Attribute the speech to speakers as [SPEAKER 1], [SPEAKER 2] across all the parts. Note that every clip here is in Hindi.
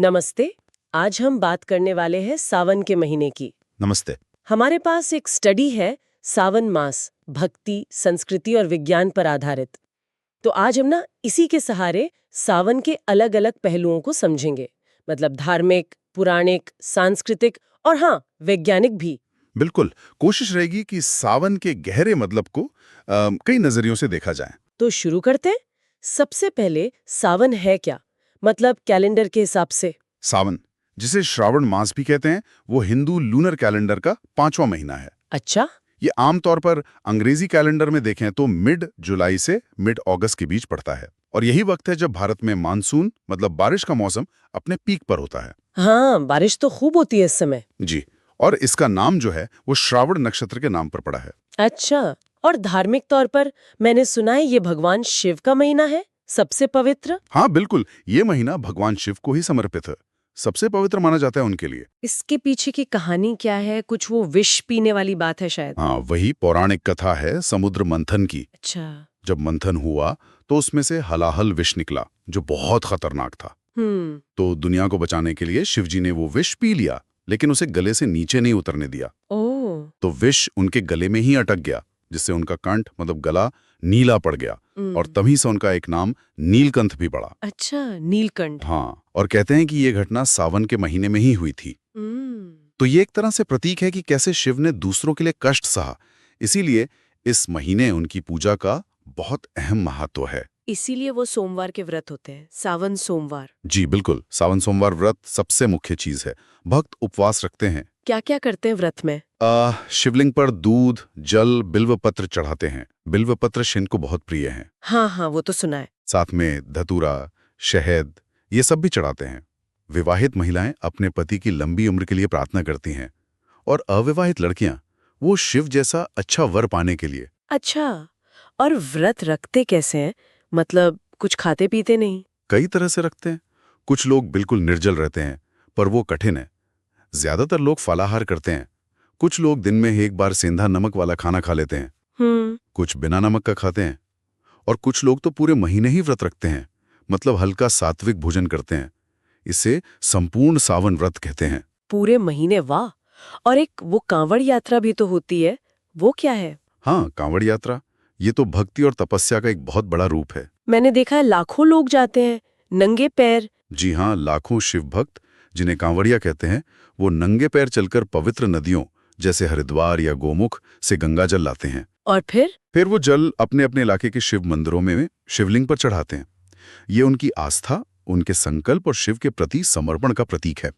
[SPEAKER 1] नमस्ते। आज हम बात करने वाले हैं सावन के महीने की।
[SPEAKER 2] नमस्ते।
[SPEAKER 1] हमारे पास एक स्टडी है सावन मास, भक्ति, संस्कृति और विज्ञान पर आधारित। तो आज हम ना इसी के सहारे सावन के अलग-अलग पहलुओं को समझेंगे। मतलब धार्मिक, पुराणिक, सांस्कृतिक और हाँ, वैज्ञानिक भी।
[SPEAKER 2] बिल्कुल, कोशिश रहेगी कि सावन के गहरे मतलब को कई नजरियों से देखा जाए।
[SPEAKER 1] तो शुरू करते हैं। सबसे पहले सावन है क्या? मतलब कैलेंडर के हिसाब से।
[SPEAKER 2] सावन, जिसे श्रावण मास भी कहते हैं, वो हिंदू लूनर कैलेंडर का 5वां महीना है।
[SPEAKER 1] अच्छा।
[SPEAKER 2] ये आमतौर पर अंग्रेजी कैलेंडर में देखें तो मिड जुलाई से मिड अगस्त के बीच पड़ता है। और यही वक्त है जब भारत में मानसून मतलब बारिश का मौसम अपने पीक पर होता है।
[SPEAKER 1] हाँ, बारिश तो खूब होती है इस समय।
[SPEAKER 2] जी, और इसका नाम जो है वो श्रावण नक्षत्र के नाम पर पड़ा है।
[SPEAKER 1] अच्छा। और धार्मिक तौर पर मैंने सुना है ये भगवान शिव का महीना है, सबसे पवित्र।
[SPEAKER 2] हाँ बिल्कुल, ये महीना भगवान शिव को ही समर्पित है। सबसे पवित्र माना जाता है उनके लिए।
[SPEAKER 1] इसके पीछे की कहानी क्या है? कुछ वो विष पीने वाली बात है शायद।
[SPEAKER 2] हाँ, वही पौराणिक कथा है समुद्र मंथन की।
[SPEAKER 1] अच्छा।
[SPEAKER 2] जब मंथन हुआ तो उसमें से हलाहल विष निकला जो बहुत खतरनाक था। तो दुनिया को बचाने के लिए शिवजी ने वो विष पी लिया, लेकिन उसे गले से नीचे नहीं उतरने दिया।
[SPEAKER 1] ओह।
[SPEAKER 2] तो विष उनके गले में ही अटक गया, जिससे उनका कंठ मतलब गला नीला पड़ गया। और तभी से उनका एक नाम नीलकंठ भी पड़ा।
[SPEAKER 1] अच्छा, नीलकंठ।
[SPEAKER 2] हाँ, और कहते हैं कि ये घटना सावन के महीने में ही हुई थी। तो ये एक तरह से प्रतीक है कि कैसे शिव ने दूसरों के लिए कष्ट सहा। इसीलिए इस महीने उनकी पूजा का बहुत अहम महत्व है।
[SPEAKER 1] इसीलिए वो सोमवार के व्रत होते हैं, सावन सोमवार।
[SPEAKER 2] जी बिल्कुल, सावन सोमवार व्रत सबसे मुख्य चीज है। भक्त उपवास रखते हैं।
[SPEAKER 1] क्या क्या करते हैं व्रत में?
[SPEAKER 2] शिवलिंग पर दूध, जल, बिल्व पत्र चढ़ाते हैं। बिल्व पत्र शिव को बहुत प्रिय हैं।
[SPEAKER 1] हाँ हाँ, वो तो सुना है।
[SPEAKER 2] साथ में धतूरा, शहद, ये सब भी चढ़ाते हैं। विवाहित महिलाएं अपने पति की लंबी उम्र के लिए प्रार्थना करती हैं, और अविवाहित लड़कियां वो शिव जैसा अच्छा वर पाने के लिए।
[SPEAKER 1] अच्छा। और व्रत रखते कैसे हैं? मतलब कुछ खाते पीते नहीं?
[SPEAKER 2] कई तरह से रखते हैं। कुछ लोग बिल्कुल निर्जल रहते हैं, पर वो कठिन है। ज्यादातर लोग फलाहार करते हैं। कुछ लोग दिन में एक बार सेंधा नमक वाला खाना खा लेते हैं। कुछ बिना नमक का खाते हैं। और कुछ लोग तो पूरे महीने ही व्रत रखते हैं, मतलब हल्का सात्विक भोजन करते हैं। इसे संपूर्ण सावन व्रत कहते हैं।
[SPEAKER 1] पूरे महीने, वाह। और एक वो कांवड़ यात्रा भी तो होती है, वो क्या है?
[SPEAKER 2] हाँ, कांवड़ यात्रा, ये तो भक्ति और तपस्या का एक बहुत बड़ा रूप है।
[SPEAKER 1] मैंने देखा है लाखों लोग जाते हैं, नंगे पैर।
[SPEAKER 2] जी हाँ, लाखों शिव भक्त, जिन्हें कांवड़िया कहते हैं, वो नंगे पैर चलकर पवित्र नदियों जैसे हरिद्वार या गोमुख से गंगा जल लाते हैं।
[SPEAKER 1] और फिर
[SPEAKER 2] वो जल अपने अपने इलाके के शिव मंदिरों में शिवलिंग पर चढ़ाते हैं। ये उनकी आस्था, उनके संकल्प और शिव के प्रति समर्पण का प्रतीक है।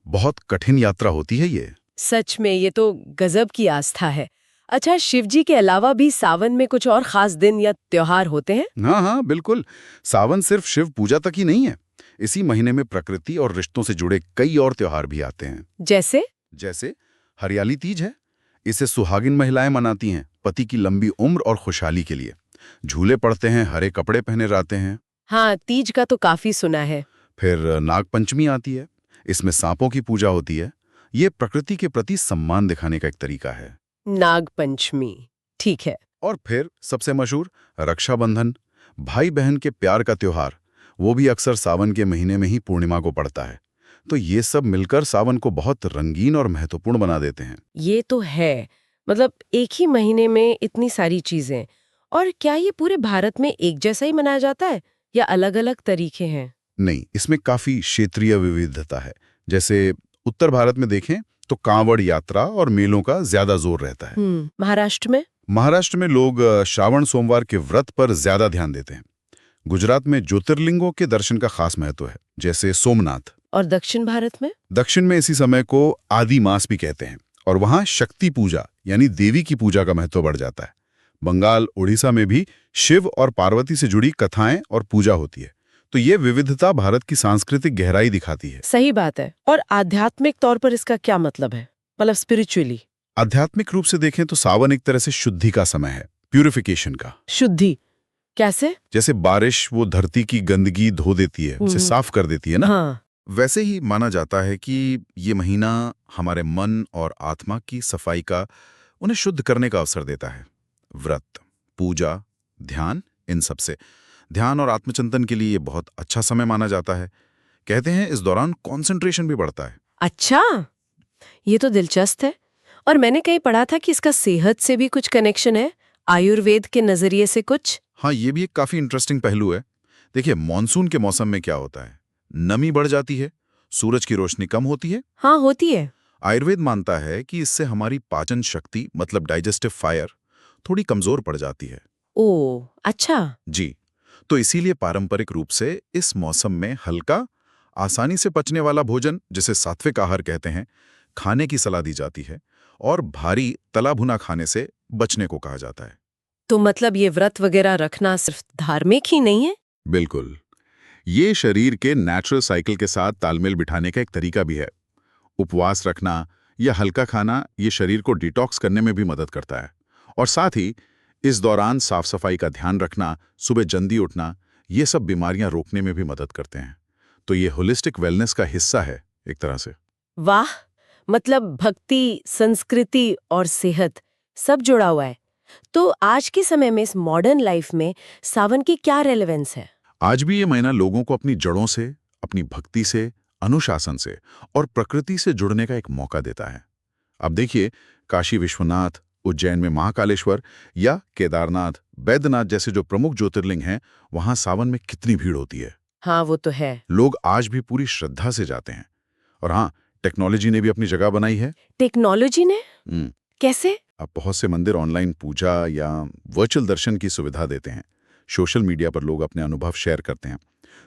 [SPEAKER 2] बहुत कठिन यात्रा होती है ये।
[SPEAKER 1] सच में ये तो गजब की आस्था है। अच्छा, शिवजी के अलावा भी सावन में कुछ और खास दिन या त्योहार होते हैं?
[SPEAKER 2] हाँ हाँ बिल्कुल, सावन सिर्फ शिव पूजा तक ही नहीं है। इसी महीने में प्रकृति और रिश्तों से जुड़े कई और त्योहार भी आते हैं। जैसे हरियाली तीज है। इसे सुहागिन महिलाएं मनाती हैं, पति की लंबी उम्र और खुशहाली के लिए। झूले पड़ते हैं, हरे कपड़े पहने रहते हैं।
[SPEAKER 1] हाँ, तीज का तो काफी सुना है।
[SPEAKER 2] फिर नाग पंचमी आती है। इसमें सांपों की पूजा होती है। ये प्रकृति के प्रति सम्मान दिखाने का एक तरीका है।
[SPEAKER 1] नाग पंचमी, ठीक है।
[SPEAKER 2] और फिर सबसे मशहूर रक्षाबंधन, भाई बहन के प्यार का त्योहार। वो भी अक्सर सावन के महीने में ही पूर्णिमा को पड़ता है। तो ये सब मिलकर सावन को बहुत रंगीन और महत्वपूर्ण बना देते हैं।
[SPEAKER 1] ये तो है। मतलब एक ही महीने में इतनी सारी चीजें। और क्या ये पूरे भारत में एक जैसा ही मनाया जाता है या अलग-अलग तरीके हैं?
[SPEAKER 2] नहीं, इसमें काफी क्षेत्रीय विविधता है। जैसे उत्तर भारत में देखें तो कांवड़ यात्रा और मेलों का ज्यादा जोर रहता है।
[SPEAKER 1] महाराष्ट्र में?
[SPEAKER 2] महाराष्ट्र में लोग श्रावण सोमवार के व्रत पर ज्यादा ध्यान देते हैं। गुजरात में ज्योतिर्लिंगों के दर्शन का खास महत्व है, जैसे सोमनाथ।
[SPEAKER 1] और दक्षिण भारत में?
[SPEAKER 2] दक्षिण में इसी समय को आदि मास भी कहते हैं, और वहां शक्ति पूजा यानी देवी की पूजा का महत्व बढ़ जाता है। बंगाल, उड़ीसा में भी शिव और पार्वती से जुड़ी कथाएं और पूजा होती है। तो ये विविधता भारत की सांस्कृतिक गहराई दिखाती है।
[SPEAKER 1] सही बात है। और आध्यात्मिक तौर पर इसका क्या मतलब है? मतलब स्पिरिचुअली?
[SPEAKER 2] आध्यात्मिक रूप से देखें तो सावन एक तरह से शुद्धि का समय है, प्यूरिफिकेशन का।
[SPEAKER 1] शुद्धि कैसे?
[SPEAKER 2] जैसे बारिश वो धरती की गंदगी धो देती है, उसे साफ कर देती है ना।
[SPEAKER 1] हाँ।
[SPEAKER 2] वैसे ही माना जाता है कि ये महीना हमारे मन और आत्मा की सफाई का, उन्हें शुद्ध करने का अवसर देता है। व्रत, पूजा, ध्यान, इन सब से ध्यान और आत्मचिंतन के लिए ये बहुत अच्छा समय माना जाता है। कहते हैं इस दौरान कंसंट्रेशन भी बढ़ता है।
[SPEAKER 1] अच्छा, ये तो दिलचस्प है। और मैंने कहीं पढ़ा था कि इसका सेहत से भी कुछ कनेक्शन है, आयुर्वेद के नजरिए से कुछ।
[SPEAKER 2] हाँ, ये भी एक काफी इंटरेस्टिंग पहलू है। देखिए, मानसून के मौसम में क्या होता है, नमी बढ़ जाती है, सूरज की रोशनी कम होती है।
[SPEAKER 1] हाँ, होती है।
[SPEAKER 2] आयुर्वेद मानता है कि इससे हमारी पाचन शक्ति मतलब डाइजेस्टिव फायर थोड़ी कमजोर पड़ जाती है।
[SPEAKER 1] ओह, अच्छा।
[SPEAKER 2] जी, तो इसीलिए पारंपरिक रूप से इस मौसम में हल्का, आसानी से पचने वाला भोजन, जिसे सात्विक आहार कहते हैं, खाने की सलाह दी जाती है और भारी तला भुना खाने से बचने को कहा जाता है।
[SPEAKER 1] तो मतलब ये व्रत वगैरह रखना सिर्फ धार्मिक ही नहीं है?
[SPEAKER 2] बिल्कुल, ये शरीर के नेचुरल साइकिल के साथ तालमेल बिठाने का एक तरीका भी है। उपवास रखना या हल्का खाना ये शरीर को डिटॉक्स करने में भी मदद करता है। और साथ ही इस दौरान साफ सफाई का ध्यान रखना, सुबह जल्दी उठना, ये सब बीमारियां रोकने में भी मदद करते हैं। तो ये होलिस्टिक वेलनेस का हिस्सा है एक तरह से।
[SPEAKER 1] वाह, मतलब भक्ति, संस्कृति और सेहत सब जुड़ा हुआ है। तो आज के समय में इस मॉडर्न लाइफ में सावन की क्या रेलेवेंस है?
[SPEAKER 2] आज भी ये महीना लोगों को अपनी जड़ों से, अपनी भक्ति से, अनुशासन से और प्रकृति से जुड़ने का एक मौका देता है। अब देखिए, काशी विश्वनाथ, उज्जैन में महाकालेश्वर या केदारनाथ, बैद्यनाथ जैसे जो प्रमुख ज्योतिर्लिंग हैं, वहां सावन में कितनी भीड़ होती है।
[SPEAKER 1] हाँ, वो तो है।
[SPEAKER 2] लोग आज भी पूरी श्रद्धा से जाते हैं। और हाँ, टेक्नोलॉजी ने भी अपनी जगह बनाई है।
[SPEAKER 1] टेक्नोलॉजी ने?
[SPEAKER 2] हम्म,
[SPEAKER 1] कैसे?
[SPEAKER 2] अब बहुत से मंदिर ऑनलाइन पूजा या वर्चुअल दर्शन की सुविधा देते हैं। सोशल मीडिया पर लोग अपने अनुभव शेयर करते हैं,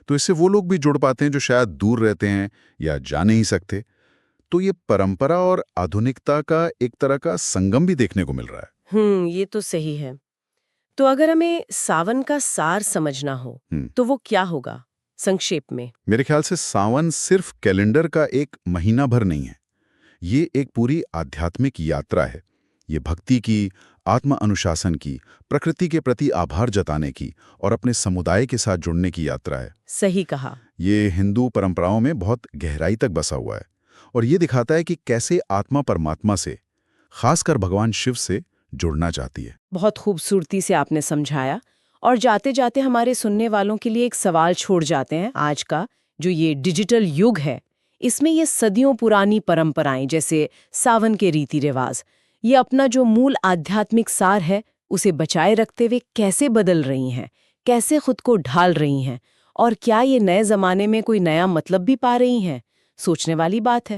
[SPEAKER 2] तो इससे वो लोग भी जुड़ पाते हैं जो शायद दूर रहते हैं या जा नहीं सकते। तो ये परंपरा और आधुनिकता का एक तरह का संगम भी देखने को मिल रहा है।
[SPEAKER 1] ये तो सही है। तो अगर हमें सावन का सार समझना हो, तो वो क्या होगा संक्षेप में?
[SPEAKER 2] मेरे ख्याल से सावन सिर्फ कैलेंडर का एक महीना भर नहीं है, ये एक पूरी आध्यात्मिक यात्रा है। ये भक्ति की, आत्म अनुशासन की, प्रकृति के प्रति आभार जताने की और अपने समुदाय के साथ जुड़ने की यात्रा है।
[SPEAKER 1] सही कहा।
[SPEAKER 2] ये हिंदू परंपराओं में बहुत गहराई तक बसा हुआ है और ये दिखाता है कि कैसे आत्मा परमात्मा से, खासकर भगवान शिव से जुड़ना चाहती है।
[SPEAKER 1] बहुत खूबसूरती से आपने समझाया। और जाते जाते हमारे सुनने वालों के लिए एक सवाल छोड़ जाते हैं। आज का जो ये डिजिटल युग है, इसमें ये सदियों पुरानी परंपराएं जैसे सावन के रीति रिवाज, ये अपना जो मूल आध्यात्मिक सार है उसे बचाए रखते हुए कैसे बदल रही हैं, कैसे खुद को ढाल रही हैं, और क्या ये नए जमाने में कोई नया मतलब भी पा रही हैं? सोचने वाली बात है।